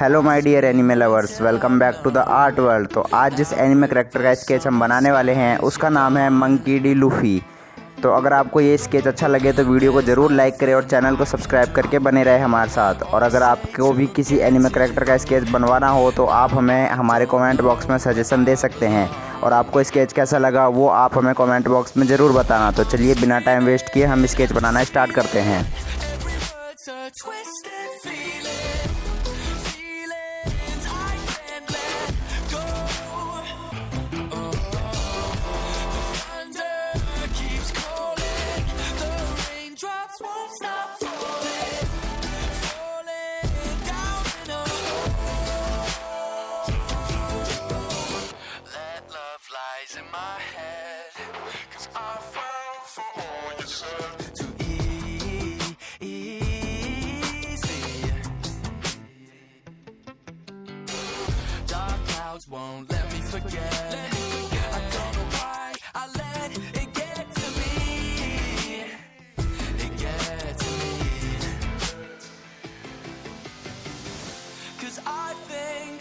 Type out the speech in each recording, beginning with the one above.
Hello my dear anime lovers, welcome back to the art world. तो आज जिस anime character का sketch हम बनाने वाले हैं उसका नाम है मंकी डी लूफी। तो अगर आपको ये स्केच अच्छा लगे तो वीडियो को ज़रूर लाइक करें और चैनल को सब्सक्राइब करके बने रहे हमारे साथ। और अगर आपको भी किसी एनिमे करेक्टर का स्केच बनवाना हो तो आप हमें हमारे कमेंट बॉक्स में सजेशन दे सकते हैं। और आपको स्केच कैसा लगा वो आप हमें कमेंट बॉक्स में ज़रूर बताना। तो चलिए बिना टाइम वेस्ट किए हम स्केच बनाना स्टार्ट करते हैं। In my head, 'cause I fell for all you said. Too easy. Dark clouds won't let me forget. I don't know why I let it get to me. It get to me. 'Cause I think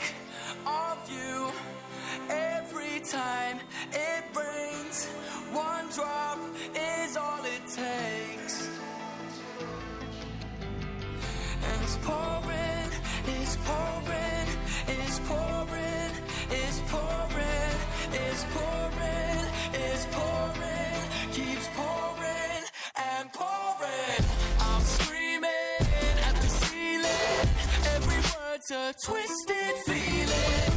of you every time it rains. One drop is all it takes, and it's pouring, it's pouring, it's pouring, it's pouring, it's pouring, it's pouring, keeps pouring and pouring. I'm screaming at the ceiling, every word's a twisted feeling.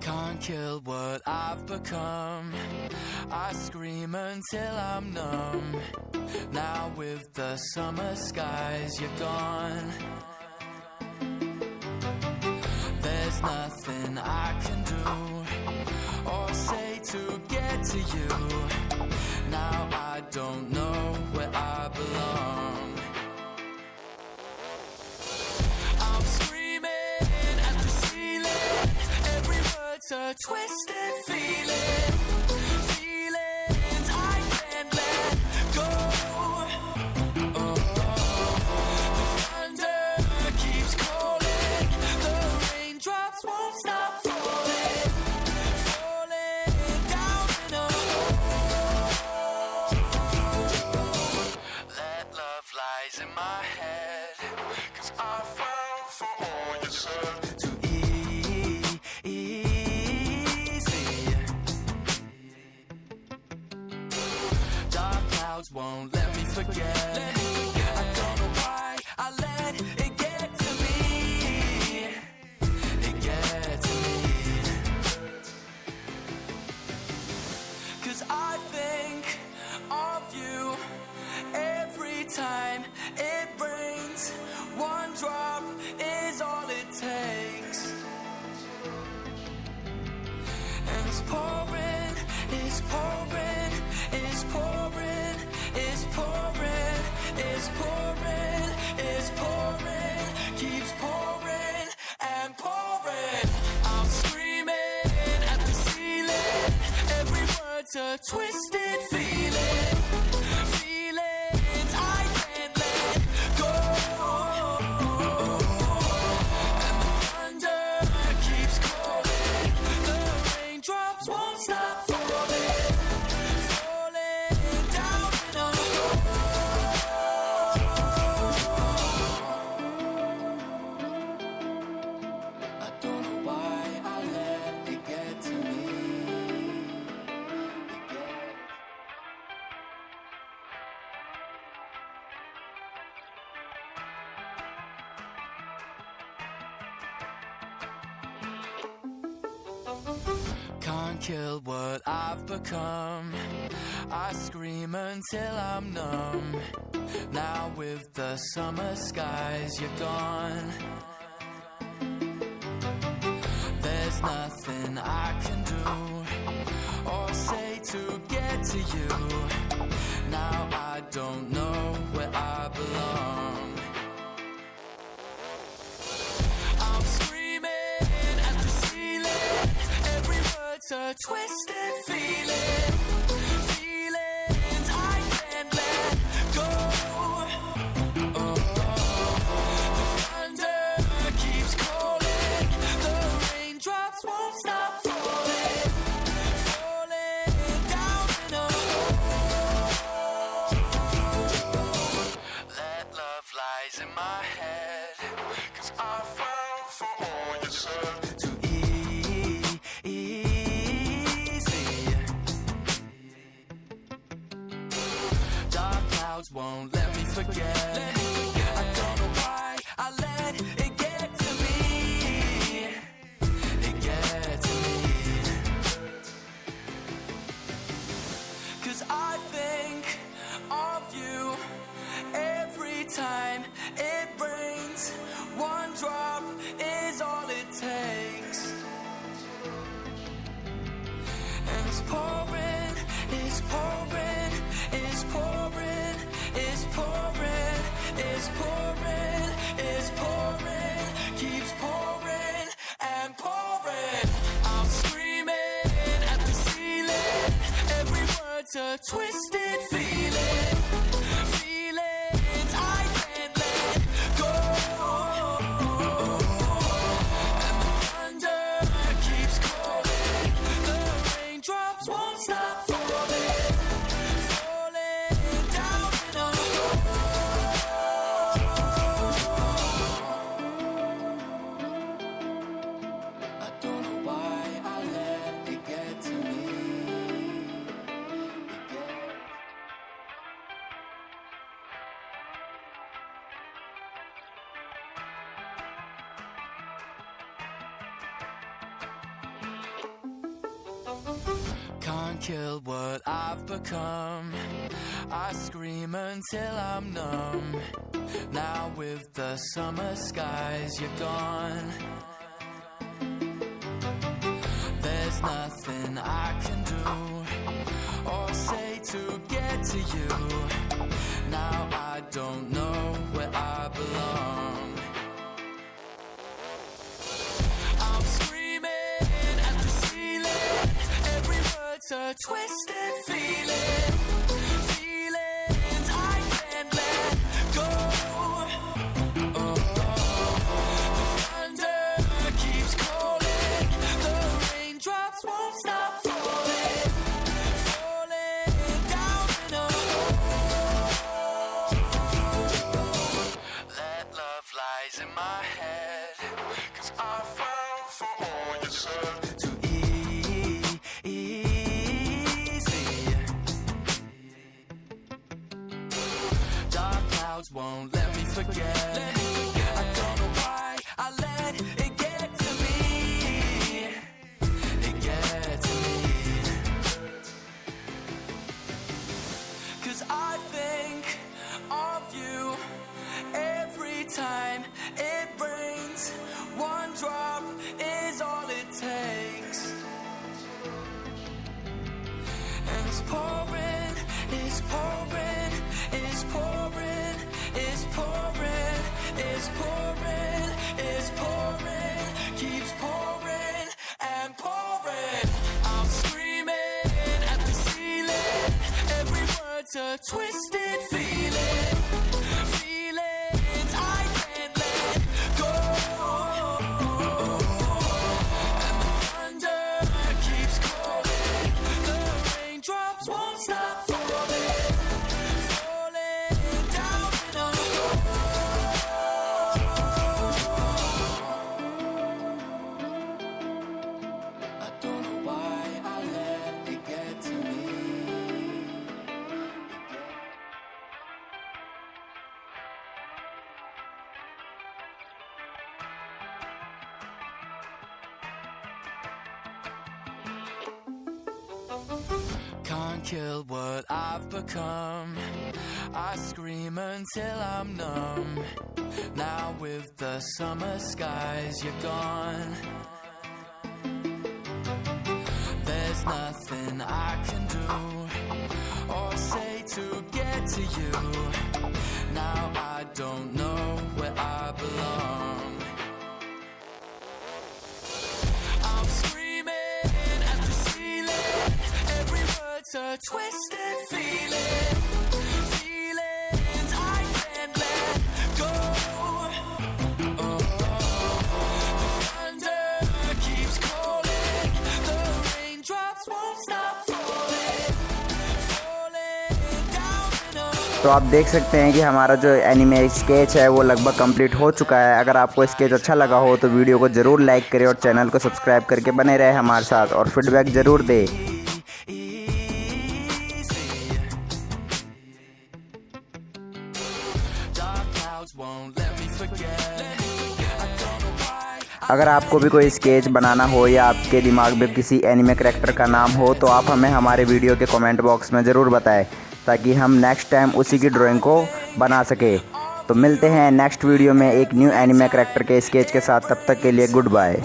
Can't kill what I've become. I scream until I'm numb. Now with the summer skies, you're gone. There's nothing I can do or say to get to you. Now I don't know where I belong. I'm screaming at the ceiling, every word's a twisted feeling. Feelings I can't let go. Oh, the thunder keeps calling, the raindrops won't stop falling, falling down in a hole. That love lies in my head, 'cause I fell for all you said. Too easy. Dark clouds won't let me forget. I don't know why I let it get to me. It get to me. 'Cause I think of you every time it rains. One drop is all it takes, and it's pouring, it's pouring, it's pouring, it's pouring, it's pouring, it's pouring, keeps pouring and pouring. I'm screaming at the ceiling, every word's a twisted feeling. Feelings I can't let go. And the thunder keeps calling, the raindrops won't stop falling, falling down in a hole. I don't know why I let it get to me. It get Can't kill what I've become. I scream until I'm numb. Now with the summer skies, you're gone. There's nothing I can do or say to get to you. Now I don't know where I belong. I'm screaming at the ceiling. Every word's a twisted feeling. Feelings I can't let go. Oh, the thunder keeps calling. The raindrops won't stop falling. Falling down in a hole. That love lies in my head. 'Cause I fell for all you said. Too easy. Dark clouds won't let me forget. I don't know why I let it get to me. It gets to me. 'Cause I think of you every time it rains. One drop is all it takes. And it's pouring, it's pouring, it's pouring, it's pouring, it's pouring, it's pouring, keeps pouring and pouring. I'm screaming at the ceiling. Every word's a twisted feeling. Feelings I can't let go. And the thunder keeps calling. The raindrops won't stop falling. Falling down in a hole. I don't know why I let it get to me. Can't kill what I've become. I scream until I'm numb. Now with the summer skies, you're gone. There's nothing I can do or say to get to you. Now I don't know where I belong. I'm screaming at the ceiling. Every word's a twisted feeling. Feelings I can't let go. Oh, the thunder keeps calling. The raindrops won't stop falling. Falling down in a hole. That love lies in my head. 'Cause I fell for all you said. Too easy. Dark clouds won't let me forget. I don't know why I let it get to me. It gets to me. 'Cause I think of you every time it rains. One drop is all it takes. And it's pouring, it's pouring, it's pouring, it's pouring, it's pouring, it's pouring, keeps pouring and pouring. I'm screaming at the ceiling. Every word's a twisted feeling. Feelings I can't let go. And the thunder keeps calling. The raindrops won't stop falling. Falling down in a hole. I don't know why I let it get to me. can't kill what I've become. I scream until I'm numb. Now with the summer skies, you're gone. There's nothing I can do or say to get to you. Now I don't know where I belong. I'm screaming at the ceiling. Every word's a twisted feeling. Feelings I can't let go. Oh, the thunder keeps calling. The raindrops won't stop falling. Falling down in a तो आप देख सकते हैं कि हमारा जो anime sketch है वो लगभग कंप्लीट हो चुका है। अगर आपको स्केच अच्छा लगा हो तो वीडियो को ज़रूर लाइक करें और चैनल को सब्सक्राइब करके बने रहे हमारे साथ और फीडबैक ज़रूर दें। अगर आपको भी कोई स्केच बनाना हो या आपके दिमाग में किसी एनिमे कैरेक्टर का नाम हो तो आप हमें हमारे वीडियो के कमेंट बॉक्स में ज़रूर बताएं ताकि हम नेक्स्ट टाइम उसी की ड्राइंग को बना सके। तो मिलते हैं नेक्स्ट वीडियो में एक न्यू एनिमे कैरेक्टर के स्केच के साथ। तब तक के लिए गुड बाय।